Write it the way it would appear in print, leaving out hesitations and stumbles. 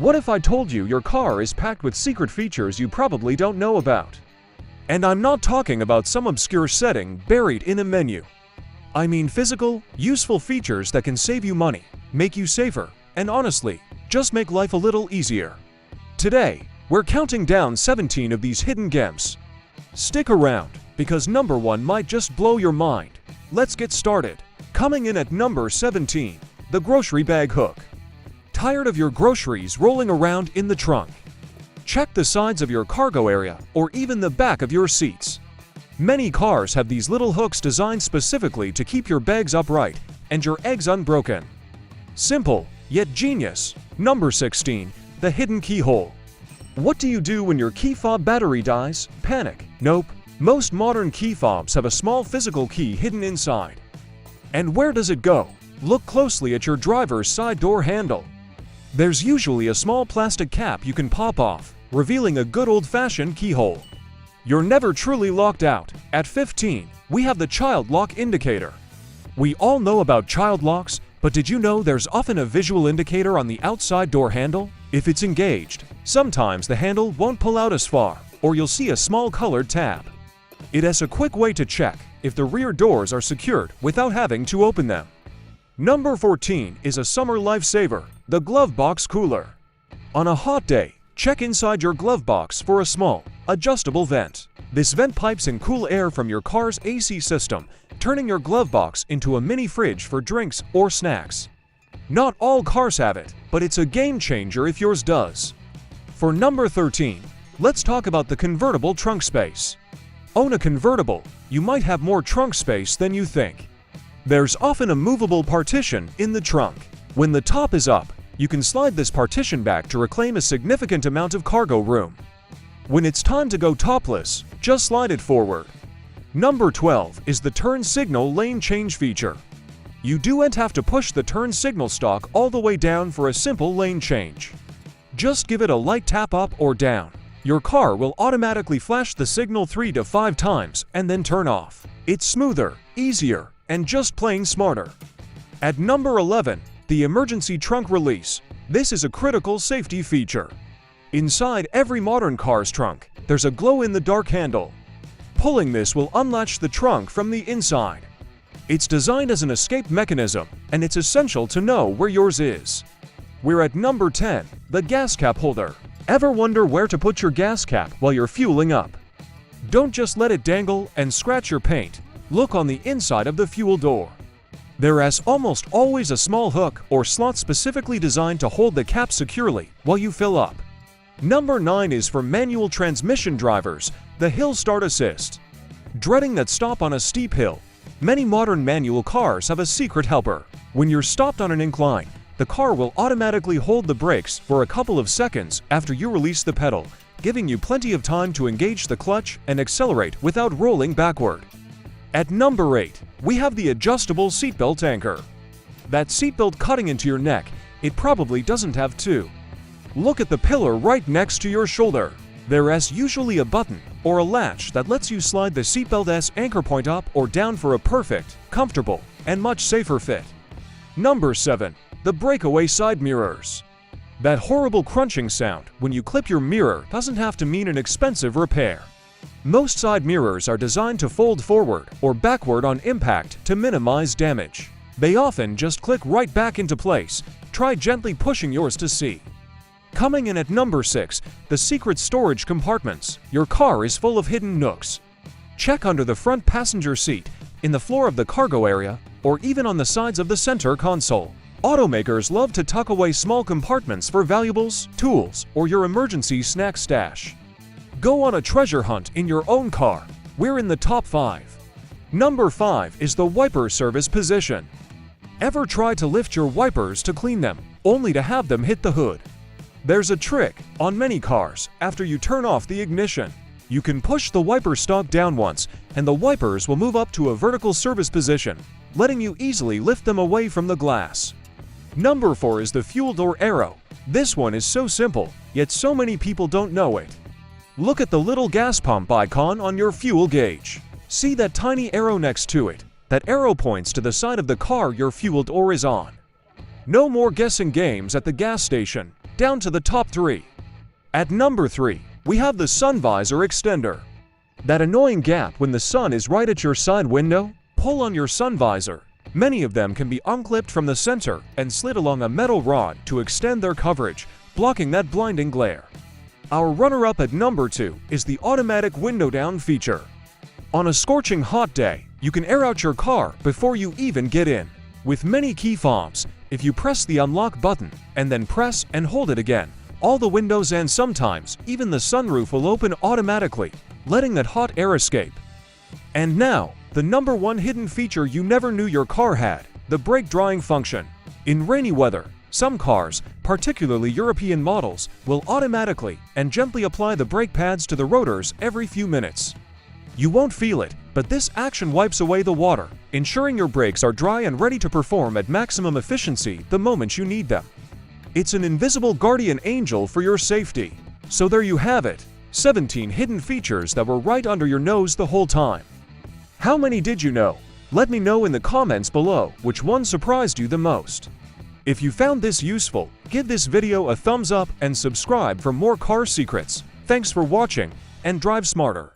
What if I told you your car is packed with secret features you probably don't know about? And I'm not talking about some obscure setting buried in a menu. I mean physical, useful features that can save you money, make you safer, and honestly, just make life a little easier. Today, we're counting down 17 of these hidden gems. Stick around, because number 1 might just blow your mind. Let's get started. Coming in at number 17, the grocery bag hook. Tired of your groceries rolling around in the trunk? Check the sides of your cargo area or even the back of your seats. Many cars have these little hooks designed specifically to keep your bags upright and your eggs unbroken. Simple, yet genius. Number 16, the hidden keyhole. What do you do when your key fob battery dies? Panic? Nope. Most modern key fobs have a small physical key hidden inside. And where does it go? Look closely at your driver's side door handle. There's usually a small plastic cap you can pop off, revealing a good old-fashioned keyhole. You're never truly locked out. At 15, we have the child lock indicator. We all know about child locks, but did you know there's often a visual indicator on the outside door handle? If it's engaged, sometimes the handle won't pull out as far, or you'll see a small colored tab. It has a quick way to check if the rear doors are secured without having to open them. Number 14 is a summer lifesaver, the glove box cooler. On a hot day, check inside your glove box for a small, adjustable vent. This vent pipes in cool air from your car's AC system, turning your glove box into a mini fridge for drinks or snacks. Not all cars have it, but it's a game changer if yours does. For number 13, let's talk about the convertible trunk space. Own a convertible, you might have more trunk space than you think. There's often a movable partition in the trunk. When the top is up, you can slide this partition back to reclaim a significant amount of cargo room. When it's time to go topless, just slide it forward. Number 12 is the turn signal lane change feature. You don't have to push the turn signal stalk all the way down for a simple lane change. Just give it a light tap up or down. Your car will automatically flash the signal 3 to 5 times and then turn off. It's smoother, easier, and just plain smarter. At number 11, the emergency trunk release. This is a critical safety feature. Inside every modern car's trunk, there's a glow-in-the-dark handle. Pulling this will unlatch the trunk from the inside. It's designed as an escape mechanism, and it's essential to know where yours is. We're at number 10, the gas cap holder. Ever wonder where to put your gas cap while you're fueling up? Don't just let it dangle and scratch your paint. Look on the inside of the fuel door. There is almost always a small hook or slot specifically designed to hold the cap securely while you fill up. Number 9 is for manual transmission drivers, the Hill Start Assist. Dreading that stop on a steep hill? Many modern manual cars have a secret helper. When you're stopped on an incline, the car will automatically hold the brakes for a couple of seconds after you release the pedal, giving you plenty of time to engage the clutch and accelerate without rolling backward. At number 8, we have the adjustable seatbelt anchor. That seatbelt cutting into your neck, it probably doesn't have two. Look at the pillar right next to your shoulder. There is usually a button or a latch that lets you slide the seatbelt's anchor point up or down for a perfect, comfortable, and much safer fit. Number 7, the breakaway side mirrors. That horrible crunching sound when you clip your mirror doesn't have to mean an expensive repair. Most side mirrors are designed to fold forward or backward on impact to minimize damage. They often just click right back into place. Try gently pushing yours to see. Coming in at number 6, the secret storage compartments. Your car is full of hidden nooks. Check under the front passenger seat, in the floor of the cargo area, or even on the sides of the center console. Automakers love to tuck away small compartments for valuables, tools, or your emergency snack stash. Go on a treasure hunt in your own car. We're in the top 5. Number 5 is the wiper service position. Ever try to lift your wipers to clean them, only to have them hit the hood? There's a trick on many cars. After you turn off the ignition, you can push the wiper stalk down once, and the wipers will move up to a vertical service position, letting you easily lift them away from the glass. Number 4 is the fuel door arrow. This one is so simple, yet so many people don't know it. Look at the little gas pump icon on your fuel gauge. See that tiny arrow next to it? That arrow points to the side of the car your fuel door is on. No more guessing games at the gas station. down to the top 3. At number 3, we have the sun visor extender. That annoying gap when the sun is right at your side window? Pull on your sun visor. Many of them can be unclipped from the sensor and slid along a metal rod to extend their coverage, blocking that blinding glare. Our runner-up at number 2 is the automatic window down feature. On a scorching hot day, you can air out your car before you even get in. With many key fobs, if you press the unlock button and then press and hold it again, all the windows and sometimes even the sunroof will open automatically, letting that hot air escape. And now, the number 1 hidden feature you never knew your car had, the brake drying function. In rainy weather, some cars, particularly European models, will automatically and gently apply the brake pads to the rotors every few minutes. You won't feel it, but this action wipes away the water, ensuring your brakes are dry and ready to perform at maximum efficiency the moment you need them. It's an invisible guardian angel for your safety. So there you have it, 17 hidden features that were right under your nose the whole time. How many did you know? Let me know in the comments below which one surprised you the most. If you found this useful, give this video a thumbs up and subscribe for more car secrets. Thanks for watching, and drive smarter.